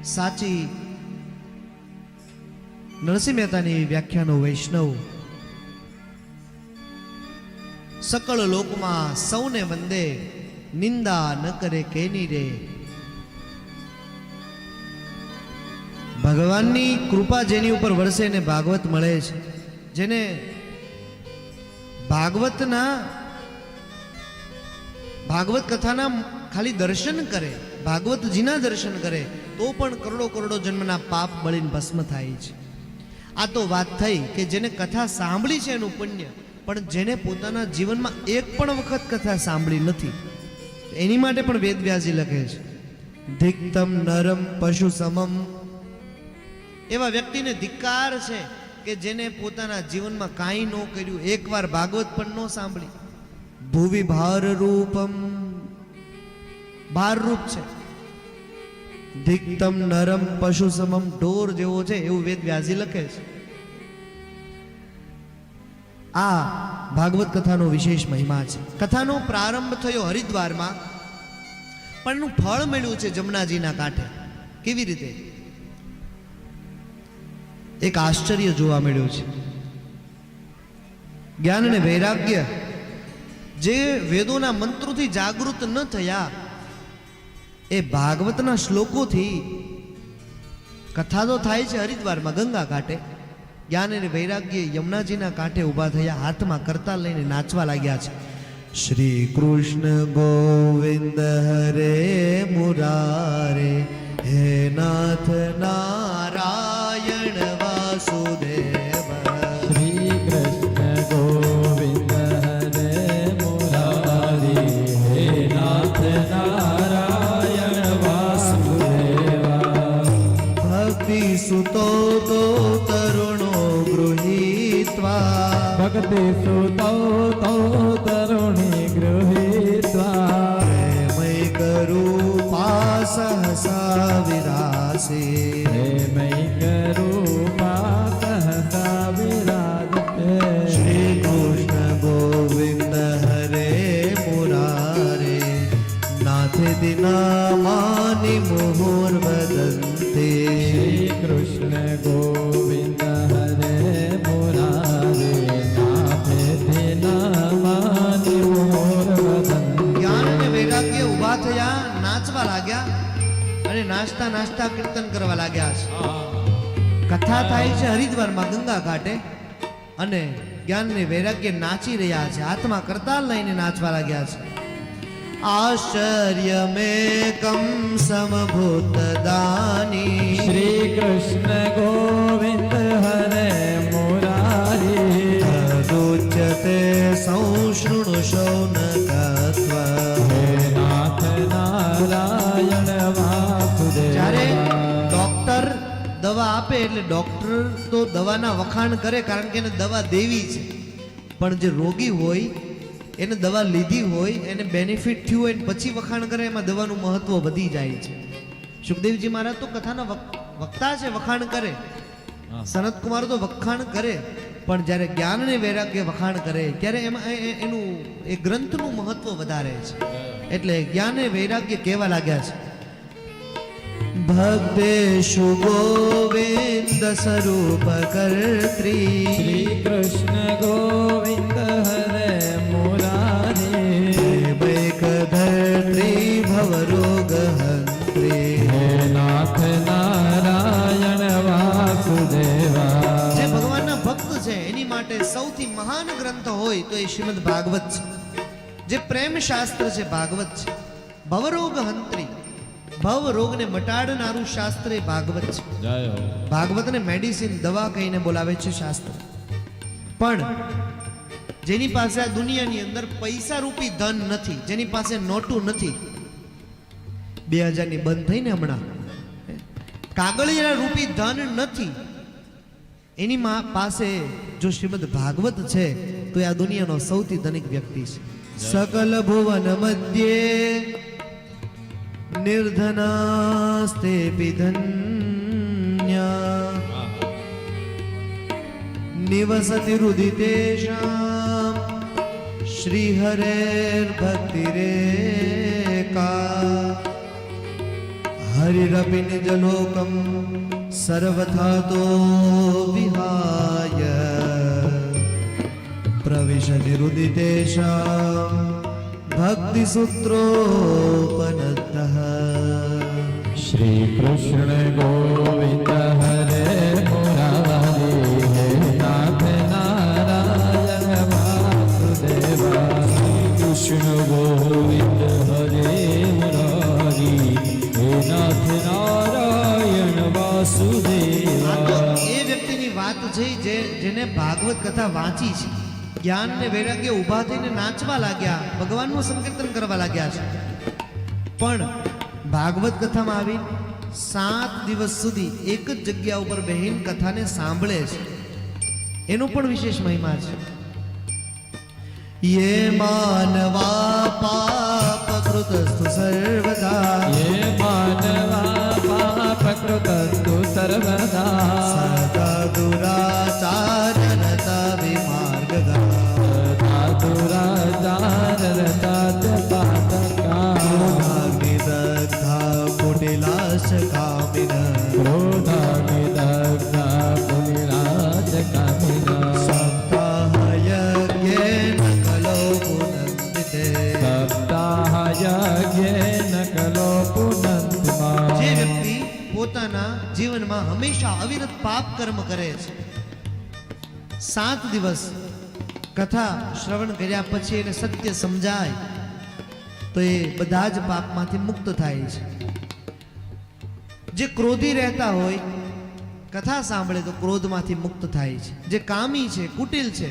સાચી નરસિંહ મહેતાની વ્યાખ્યાનો વૈષ્ણવ સકળ લોકમાં સૌને વંદે, નિંદા ન કરે કેની રે. ભગવાનની કૃપા જેની ઉપર વરસે ને ભાગવત મળે છે, જેને ભાગવત કથાના ખાલી દર્શન કરે, ભાગવતજીના દર્શન કરે તો પણ કરોડો કરોડો જન્મના પાપ બળીને ભસ્મ થાય છે. આ તો વાત થઈ કે જેને કથા સાંભળી છે એનું પુણ્ય, પણ જેને પોતાના જીવનમાં એક પણ વખત કથા સાંભળી નથી એની માટે પણ વેદવ્યાસજી લખે છે, ધિક્તમ નરમ પશુ સમમ. એવા વ્યક્તિને ધિક્કાર છે કે જેને પોતાના જીવનમાં કાંઈ ન કર્યું, એકવાર ભાગવત પણ ન સાંભળી. ભુવિ ભાર રૂપમ, ભાર રૂપ છે. ધિક્તમ નરમ પશુ સમમ, ઢોર જેવો છે એવું વેદવ્યાસજી લખે છે. આ ભાગવત કથાનો વિશેષ મહિમા છે. કથાનો પ્રારંભ થયો હરિદ્વારમાં, પણ એનું ફળ મળ્યું છે જમનાજીના કાંઠે. કેવી રીતે? એક આશ્ચર્ય જોવા મળ્યું છે. જ્ઞાન અને વૈરાગ્ય જે વેદોના મંત્રોથી જાગૃત ન થયા, એ ભાગવતના શ્લોકોથી કથા તો થાય છે હરિદ્વારમાં ગંગા કાંઠે. જ્ઞાન અને વૈરાગ્ય યમુનાજીના કાંઠે ઊભા થયા, હાથમાં કરતાલ લઈને નાચવા લાગ્યા છે. શ્રી કૃષ્ણ ગોવિંદ હરે મુરારે, હે નાથ નારાયણ વાસુદેવ. શ્રી કૃષ્ણ ગોવિંદ હરે મુરારે, હે નાથ નારાયણ વાસુદેવા. ભક્તિ સુતો તો તરુણો ગૃહીત્વા, ભક્તિ સુતો તો તરુણી ગૃહીત્વા. પ્રેમૈક રૂપા સહસા વિરાસે, પ્રેમૈક રૂપા સહસા વિરાજતે. શ્રી કૃષ્ણ ગોવિંદ હરે મુરારે, નાથે દિનામાનિ મુહુર વદંતે. શ્રી કૃષ્ણ ગોવિંદ હરે મુરારે, નાથે દિનામાનિ મુહુર વદંતે. જ્ઞાન અને વૈરાગ્ય ઊભા થયા, નાચવા લાગ્યા અને નાચતા નાચતા કીર્તન કરવા લાગ્યા છે. કથા થાય છે હરિદ્વારમાં ગંગા ઘાટે, અને જ્ઞાન અને વૈરાગ્ય નાચી રહ્યા છે, હાથમાં કરતાલ લઈને નાચવા લાગ્યા છે. આશ્ચર્યમેકં સમભૂત દાની, શ્રી કૃષ્ણ ગોવિંદ હરે મુરારી. તદુચ્યતે સંશૃણુ શૌનકત્વા. હે નાથ નારાયણ વાસુદેવ. જ્યારે ડોક્ટર દવા આપે એટલે ડોક્ટર તો દવાના વખાણ કરે, કારણ કે એને દવા દેવી છે. પણ જે રોગી હોય, એને દવા લીધી હોય, એને બેનિફિટ થયું હોય પછી વખાણ કરે, એમાં દવાનું મહત્વ વધી જાય છે. સુખદેવજી મહારાજ તો કથાના વક્તા છે, વખાણ કરે. સનત કુમાર તો વખાણ કરે, પણ જ્યારે જ્ઞાન અને વૈરાગ્ય વખાણ કરે ત્યારે એમાં એનું એ ગ્રંથનું મહત્વ વધારે છે. એટલે જ્ઞાન અને વૈરાગ્ય કહેવા લાગ્યા છે, ભક્તેષુ ગોવિંદ સ્વરૂપ કર્ત્રી. શ્રી કૃષ્ણ ગોવિંદ હરે મુરારી. વૈક ધર્ત્રી ભવરોગ હંત્રી. હે નાથ નારાયણ વાસુદેવા. જે ભગવાનના ભક્ત છે એની માટે સૌથી મહાન ગ્રંથ હોય તો એ શ્રીમદ ભાગવત છે. જે પ્રેમ શાસ્ત્ર છે ભાગવત છે. ભવરોગ હંત્રી, ભવ રોગને મટાડનારું શાસ્ત્ર એ ભાગવત છે. ભાગવતને મેડિસિન, દવા કહીને બોલાવે છે શાસ્ત્ર. પણ જેની પાસે આ દુનિયાની અંદર પૈસા રૂપી ધન નથી, જેની પાસે નોટું નથી, 2000ની બંધ થઈને હમણાં, કાગળિયા રૂપી ધન નથી, એની પાસે જો શ્રીમદ ભાગવત છે તો એ આ દુનિયાનો સૌથી ધનિક વ્યક્તિ છે. સકલ ભુવન મધ્યે નિર્ધનાસ્તે ધન્યા, નિવસતિ રુદિતેષાં શ્રી હરેર ભક્તિરેકા. હરિરપિ નિજલોકમ સર્વથા તો વિહાય પ્રવિશતિ રુદિતેષાં ભક્તિ સૂત્રોપનતઃ. શ્રી કૃષ્ણ ગોવિંદ હરે મુરારી હે નાથ નારાયણ વાસુદેવા. કૃષ્ણ ગોવિંદ હરે મુરારી હે નાથ નારાયણ આ તો વાસુદેવા. એ વ્યક્તિની વાત છે જેને ભાગવત કથા વાંચી છે, જ્ઞાન ને વૈરાગ્ય ઊભા થઈને નાચવા લાગ્યા, ભગવાનનું સંકીર્તન કરવા લાગ્યા છે. પણ ભાગવત કથામાં આવી 7 દિવસ સુધી એક જ જગ્યા ઉપર બહેન કથાને સાંભળે છે, એનો પણ વિશેષ મહિમા છે. યે માનવા પાપ કૃતસ્તુ સર્વદા યે માનવા પાપ કૃતસ્તુ સર્વદા સદા દુરાચારનતા વિમાર્ગગા ક્રોધાગ્નિદગ્ધા કુટિલાશકામિન સપ્તાહયજ્ઞેન કલો પુનંદિતે. જે વ્યક્તિ પોતાના જીવનમાં હંમેશા અવિરત પાપ કર્મ કરે છે, 7 દિવસ કથા શ્રવણ કર્યા પછી એને સત્ય સમજાય તો એ બધા જ પાપમાંથી મુક્ત થાય છે. જે ક્રોધી રહેતા હોય કથા સાંભળે તો ક્રોધમાંથી મુક્ત થાય છે. જે કામી છે, કુટિલ છે,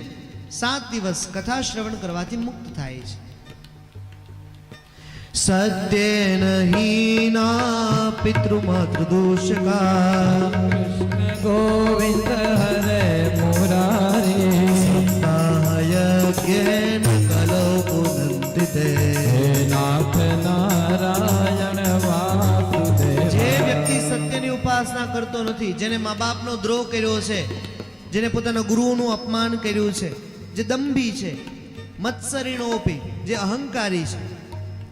7 દિવસ કથા શ્રવણ કરવાથી મુક્ત થાય છે. સત્યેન હીના પિતૃમાતૃદોષકા ગોવિંદ હરે મુરારી સપ્તાહયજ્ઞેન કલો પુનંદિતે. હે નાથ નારાયણ વાસુદેવ. જે વ્યક્તિ સત્યની ઉપાસના કરતો નથી, જેને મા બાપનો દ્રોહ કર્યો છે, જેને પોતાના ગુરુઓનું અપમાન કર્યું છે, જે દંભી છે, મત્સરીણોપી જે અહંકારી છે,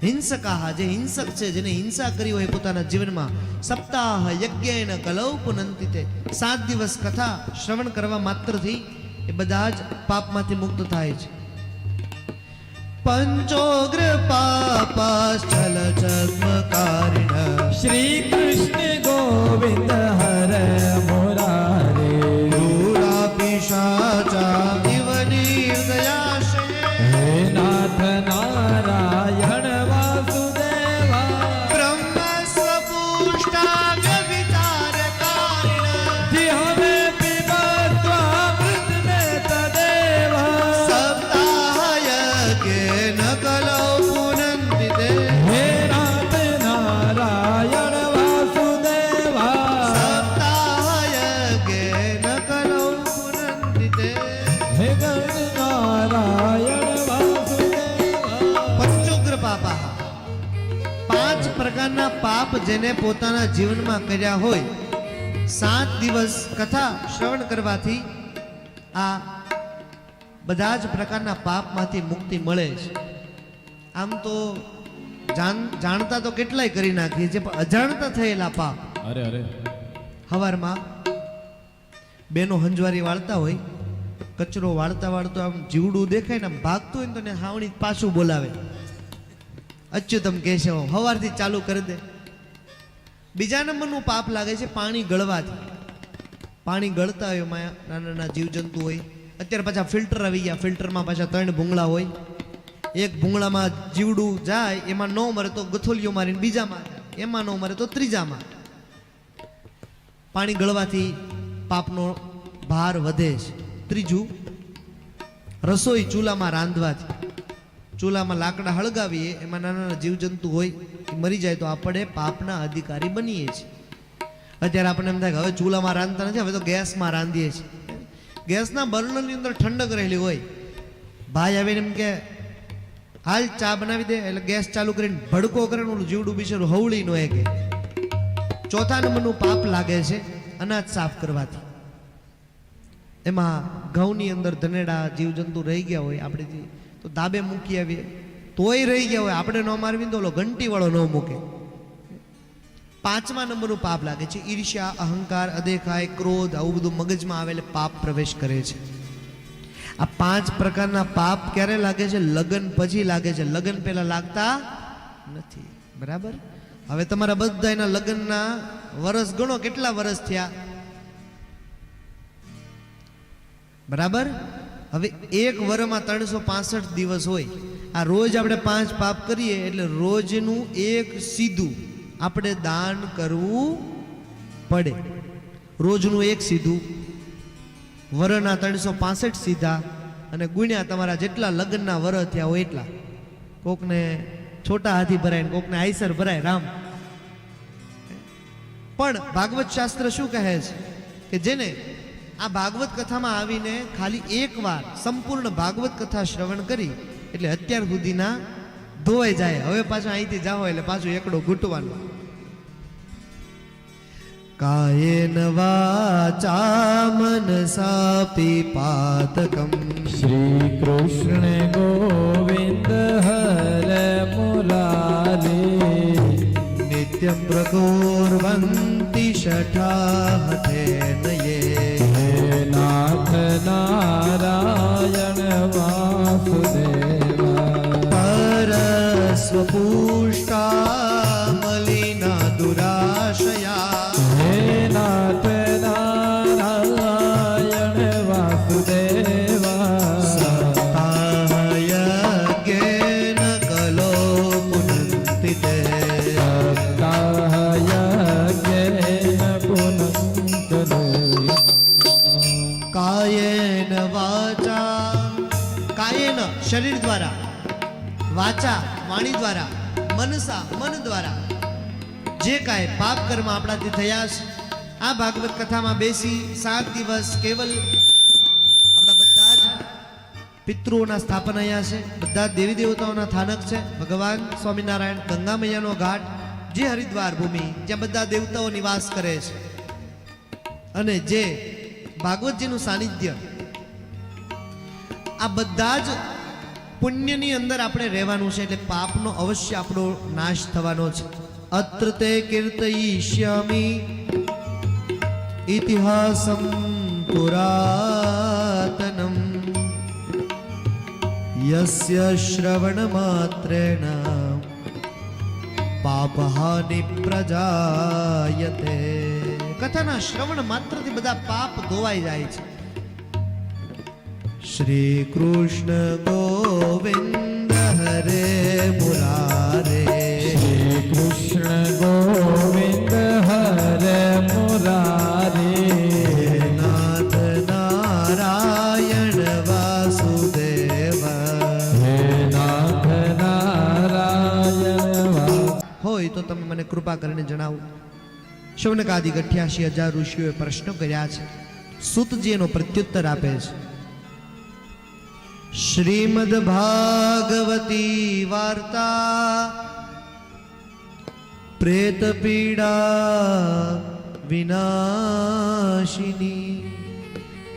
હિંસકાહ જે હિંસક છે, જેને હિંસા કરી હોય પોતાના જીવનમાં, સપ્તાહ યજ્ઞેન કલૌ પુનંતિતે 7 દિવસ કથા શ્રવણ કરવા માત્રથી એ બધા જ પાપમાંથી મુક્ત થાય છે. પંચોગ્ર પાપાશ્ચલ ચર્મકારિણ શ્રી કૃષ્ણ ગોવિંદ હરે મુરારી દુરાપિશાચા ઇવ નિર્દયાશય હે નાથ નારાયણ વાસુદેવા. બ્રહ્મ સ્વપુષ્ટા વિચારકારિણ હમે પીબત્વા મૃતને તદેવા. સપ્તાહયજ્ઞેન કલૌ પુનંદિતે. હે નાથ નારાયણ વાસુદેવા. સપ્તાહયજ્ઞેન કલૌ પુનંદિતે. હે ગણ નારાયણ વાસુદેવા. પંચોગ્ર પાપા 5 પ્રકારના પાપ જેને પોતાના જીવનમાં કર્યા હોય, 7 દિવસ કથા શ્રવણ કરવાથી આ બધા જ પ્રકારના પાપમાંથી મુક્તિ મળે છે. આમ તો જાણતા તો કેટલાય કરી નાખીએ છીએ, પણ અજાણતા થયેલા પાપ. અરે અરે હવારમાં બેનો હંજવારી વાળતા હોય, કચરો વાળતા વાળતો આમ જીવડું દેખાય ને આમ ભાગતું હોય ને તો એને હાવણી પાછું બોલાવે, અચ્યુતમ કેશવ, હવારથી ચાલુ કરી દે. બીજા નંબરનું પાપ લાગે છે પાણી ગળવાથી. પાણી ગળતા હોય એમાં નાના નાના જીવજંતુ હોય. અત્યારે પાછા ફિલ્ટર આવી ગયા, ફિલ્ટરમાં પાછા 3 ભૂંગળા હોય. એક ભૂંગળામાં જીવડું જાય, એમાં ન મરે તો ગથોલીઓ મારીને બીજામાં જાય, એમાં ન મરે તો ત્રીજામાં. પાણી ગળવાથી પાપનો ભાર વધે છે. ત્રીજું, રસોઈ ચૂલામાં રાંધવાથી. ચૂલામાં લાકડા હળગાવીએ, એમાં નાના નાના જીવજંતુ હોય, એ મરી જાય તો આપણે પાપના અધિકારી બનીએ છીએ. અત્યારે આપણને એમ થાય કે હવે ચૂલામાં રાંધતા નથી, હવે તો ગેસમાં રાંધીએ છીએ. ગેસના બર્નરની અંદર ઠંડક રહેલી હોય. ભાઈ આવીને એમ કે હાલ ચા બનાવી દે, એટલે ગેસ ચાલુ કરીને ભડકો કરે, ઓલું જીવડું બિચારું હવળી નો કે. ચોથા નંબરનું પાપ લાગે છે અનાજ સાફ કરવાથી. એમાં ઘઉંની અંદર ધનેડા જીવજંતુ રહી ગયા હોય, આપણે તો દાબે મૂકી આવીએ તોય રહી ગયા હોય, આપણે ન મારવી તો ઓલો ઘંટી વાળો ન મૂકે. પાંચમા નંબરનું પાપ લાગે છે ઈર્ષ્યા, અહંકાર, અદેખાય, ક્રોધ, આવું બધું મગજમાં આવે એટલે પાપ પ્રવેશ કરે છે. આ 5 પ્રકારના પાપ ક્યારે લાગે છે? લગ્ન પછી લાગે છે, લગ્ન પહેલા લાગતા નથી. બરાબર? હવે તમારા બધાના લગ્નના વર્ષ ગણો, કેટલા વર્ષ થયા? બરાબર? હવે એક વર્ષમાં 365 દિવસ હોય. આ રોજ આપણે 5 પાપ કરીએ એટલે રોજનું એક સીધું આપણે દાન કરવું પડે. રોજનું એક સીધું, વરના 365 સીધા, અને ગુણ્યા તમારા જેટલા લગ્નના વરસ થયા હોય એટલા. કોકને છોટા હાથી ભરાય ને કોકને આઈસર ભરાય, રામ. પણ ભાગવત શાસ્ત્ર શું કહે છે કે જેને આ ભાગવત કથામાં આવીને ખાલી એકવાર સંપૂર્ણ ભાગવત કથા શ્રવણ કરી એટલે અત્યાર સુધીના ધોવાઈ જાય. હવે પાછું અહીંથી જાઓ એટલે પાછું એકડો ઘૂંટવાનો. કાયેન વાચા મનસાપી પાતકમ શ્રી કૃષ્ણ ગોવિંદ હર મુરારી નિત્યમ પ્રકુર્વન્તિ શઠાહતેન યે નાથ નારાયણ વાસુદેવા પરસ્વપુષ્ટા મલિના દુરાશયા હે નાથ નારાયણ વાસુદેવા સપ્તાહયજ્ઞેન કલો પુનંતિ તે કાયેન વાચા, કાયેન શરીર દ્વારા, વાચા વાણી દ્વારા, મનસા મન દ્વારા જે કાંઈ પાપ કર્મ આપણાથી થયા છે, આ ભાગવત કથામાં બેસી 7 દિવસ કેવલ આપણા બધા જ પિતૃઓના સ્થાપન અહીંયા છે, બધા દેવી દેવતાઓના સ્થાનક છે. ભગવાન સ્વામિનારાયણ, ગંગા મૈયાનો ઘાટ, જે હરિદ્વાર ભૂમિ જ્યાં બધા દેવતાઓ નિવાસ કરે છે, અને જે ભાગવતજીનું સાનિધ્ય, આ બધા જ પુણ્યની અંદર આપણે રહેવાનું છે. એટલે પાપનો અવશ્ય આપણો નાશ થવાનો છે. અત્ર તે કીર્તયિષ્યામિ ઇતિહાસમ પુરાતનમ યસ્ય શ્રવણ માત્રેણ પાપહાનિ પ્રજાયતે. કથાના શ્રવણ માત્રથી બધા પાપ ધોવાઈ જાય છે. શ્રી કૃષ્ણ ગોવિંદ હરે મુરારે શ્રી કૃષ્ણ ગોવિંદ હરે મુરારી નાથ નારાયણ વાસુદેવ. હે નાથ નારાયણ હોય તો તમે મને કૃપા કરીને જણાવો. શૌનકાદિક 88,000 ઋષિઓએ પ્રશ્નો કર્યા છે. સૂતજી એનો પ્રત્યુત્તર આપે છે. શ્રીમદ ભાગવતી વાર્તા પ્રેત પીડા વિનાશિની.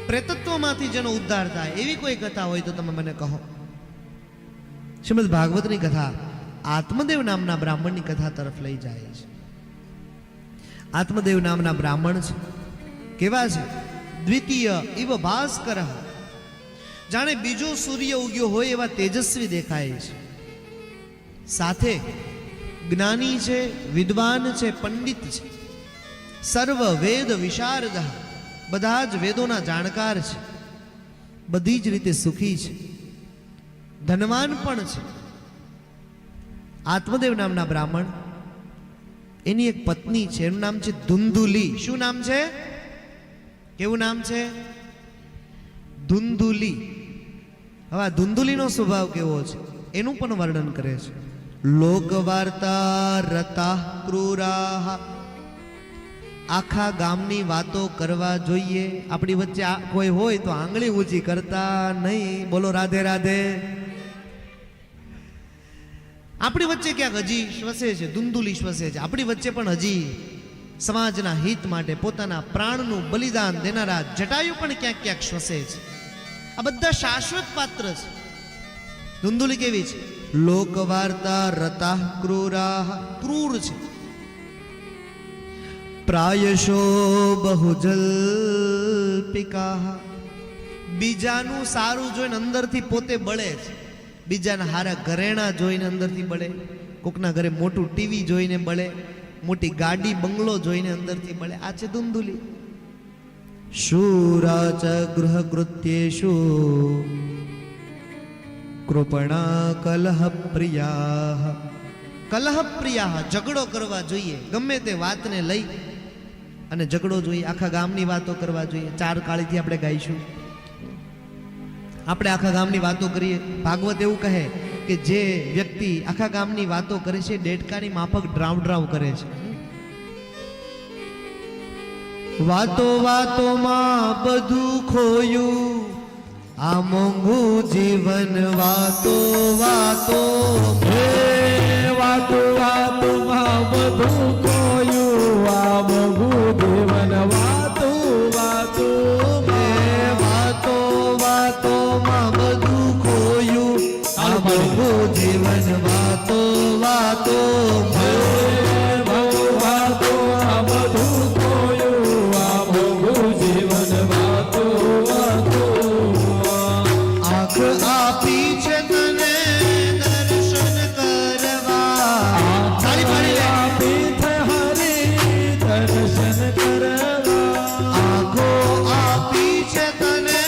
પ્રેતત્વમાંથી જેનો ઉદ્ધાર થાય એવી કોઈ કથા હોય તો તમે મને કહો. શ્રીમદ ભાગવતની કથા આત્મદેવ નામના બ્રાહ્મણની કથા તરફ લઈ જાય છે. આત્મદેવ નામના બ્રાહ્મણ છે. કેવા છે? દ્વિતીય ઇવ ભાસ્કર, જાણે બીજો સૂર્ય ઉગ્યો હોય એવા તેજસ્વી દેખાય છે. સાથે જ્ઞાની છે, વિદ્વાન છે, પંડિત છે. સર્વ વેદ વિશારદ, બધા જ વેદોના જાણકાર છે. બધી જ રીતે સુખી છે, ધનવાન પણ છે. આત્મદેવ નામના બ્રાહ્મણ, એની એક પત્ની છે, એનું નામ છે ધુંધુલી. શું નામ છે? કેવું નામ છે? ધુંધુલી. હવે આ ધુંધુલીનો સ્વભાવ કેવો છે એનું પણ વર્ણન કરે છે. લોકવાર્તા રતા ક્રૂરાહ, આખા ગામની વાતો કરવા જોઈએ. આપણી વચ્ચે કોઈ હોય તો આંગળી ઊંચી કરતા નહીં. બોલો રાધે રાધે. આપણી વચ્ચે ક્યાંક હજી શ્વસે છે, ધુંધુલી શ્વસે છે. આપણી વચ્ચે પણ હજી સમાજના હિત માટે પોતાના પ્રાણનું બલિદાન દેનારા જટાયુ પણ ક્યાંક ક્યાંક શ્વસે છે. આ બધા શાશ્વત પાત્ર છે. ધુંધુલી કેવી છે? લોકવાર્તા રતા ક્રૂરાહ, ક્રૂર છે. પ્રાયશો બહુજલ્પિકા, બીજાનું સારું જોઈને અંદરથી પોતે બળે છે. બીજાના હારા ઘરેણા જોઈને અંદરથી બળે, કોકના ઘરે મોટું ટીવી જોઈને બળે, મોટી ગાડી બંગલો જોઈને અંદરથી બળે. આ છે ધુંધુલી. શૂરા ચ ગૃહ કૃત્યેષુ કૃપણા કલહ પ્રિયા. કલહ પ્રિયા, ઝઘડો કરવા જોઈએ. ગમે તે વાતને લઈ અને ઝઘડો જોઈએ. આખા ગામની વાતો કરવા જોઈએ. ચાર કાળીથી આપણે ગાઈશું. આપણે આખા ગામની વાતો કરીએ. ભાગવત એવું કહે કે જે વ્યક્તિ આખા ગામની વાતો કરે છે ડેડકાની માફક ડ્રાવ ડ્રાવ કરે છે. વાતો વાતોમાં બધું ખોયું, આ મોંઘું જીવન વાતો વાતો. હે વાતો વાતોમાં બધું ખોયું, આ મોંઘું જીવન વાતો વાતો. વાતો વાતોમાં બધું ખોયું, આ મોંઘું જીવન વાતો વાતો. વાતો આ બધું ખોયું, આ મોંઘું જીવન વાતો વાતો. આંખ આપી છે તને દર્શન કરવા. તાળી પાડી લે. પીઠ હરી દર્શન કરવા. આંખો આપી છે તને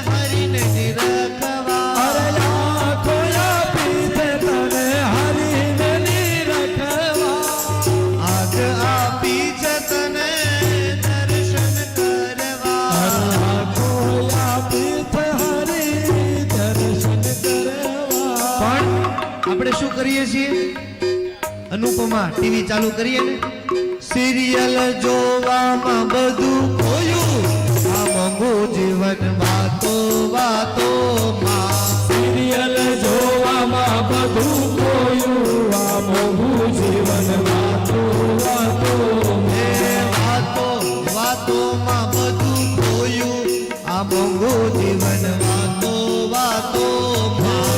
હરીને નિરખવા. અરે આંખો આપી છે તને હરીને નિરખવા. આંખ આપી છે તને દર્શન કરવા. આંખો આપી છે હરી દર્શન કરવા. પણ આપણે શું કરીએ છીએ? અનુપમા ટીવી ચાલુ કરીએ ને, સિરિયલ જોવામાં બધું ખોયું, આ મોંઘું જીવન વાતો વાતોમાં. સિરિયલ જોવામાં બધું ખોયું, આ મોંઘું જીવન વાતો વાતો. એ વાતો વાતોમાં બધું ખોયું, આ મોંઘું જીવન વાતો વાતોમાં.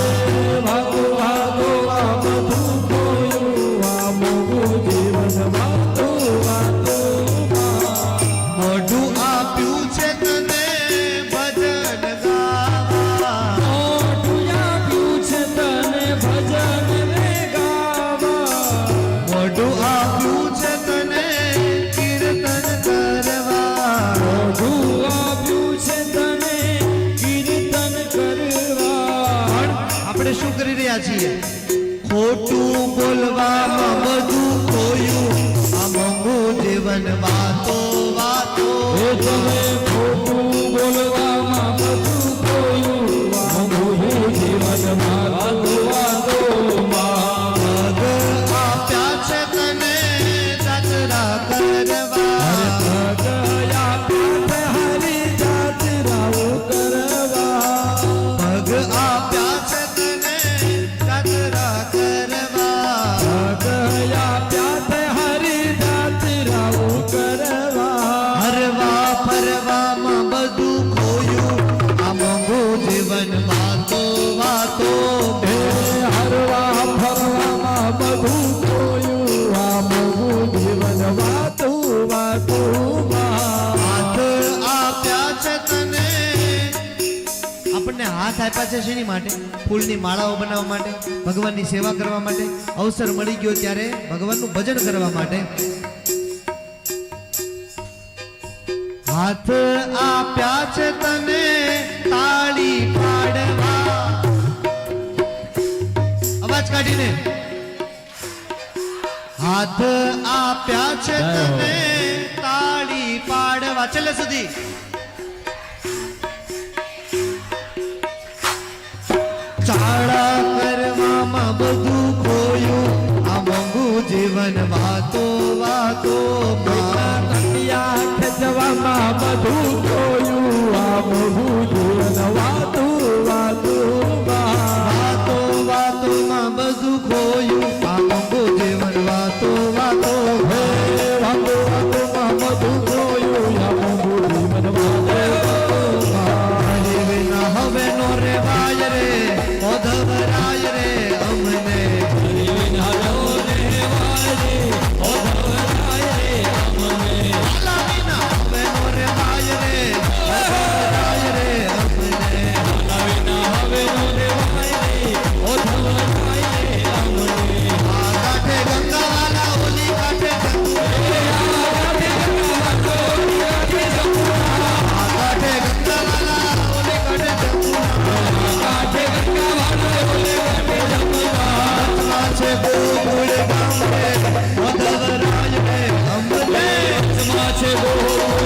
વાતો વાતો આ બધું ખોયું, આ મોંઘું જીવન વાતો વાતો. મોઢું આપ્યું છે તને ભજન ગાવા. મોઢું આપ્યું છે તને ભજન રે ગાવા. મોઢું આપ્યું છે તને કીર્તન કરવા. મોઢું આપ્યું છે તને કીર્તન કરવા. પણ આપણે શું કરી રહ્યા છીએ? ખોટું બોલવામાં બધું ખોયું, આ મોંઘું જીવન વાતો વાતો. એ તમે ખોટું બોલવામાં બધું ખોયું, આ મોંઘું જીવન વાતો વાતોમાં. પગ આપ્યા છે તને જાત્રા કરવા. ગયા પાઠ હરી જાત્રાઓ કરવા. પગ આપ્યા છે તને જાત્રા કરવા. ગયા પાઠ હરી જાત્રાઓ કરવા. હરવા ફરવામાં બધું ખોયું, આ મોંઘું જીવન વાતો વાતો. હે હરવા ફરવામાં બધું ખોયું, આ મોંઘું જીવન વાતો વાતોમાં. હાથ આપ્યા છે તને. આપણને હાથ આપ્યા છે શેની માટે? ફૂલની માળાઓ બનાવવા માટે, ભગવાનની સેવા કરવા માટે. અવસર મળી ગયો ત્યારે ભગવાનનું ભજન કરવા માટે. હાથ આપ્યા છે તને તાળી પાડવા. અવાજ કાઢીને. હાથ આપ્યા છે તને તાળી પાડવા. છેલ્લે સુધી. ચાળા કરવામાં બધું ખોયું, આ મોંઘું જીવન વાતો વાતો. કટિયા ખેંચવામાં બધું ખોયું, આ મોંઘું જીવન વાતો વાતોમાં. વાતો વાતોમાં બધું ખોયું, આ મોંઘું જીવન વાતો વાતો. હે વાતો વાતોમાં બધું ખોયું, આ મોંઘું જીવન વાતો વાતોમાં. હરે વિના હવે નો રેવાય રે, ઓધવરાય રે અમને. હરિ વિના નો રહેવાય રે, ઓધવરાય રે અમને. છે ગોકુળ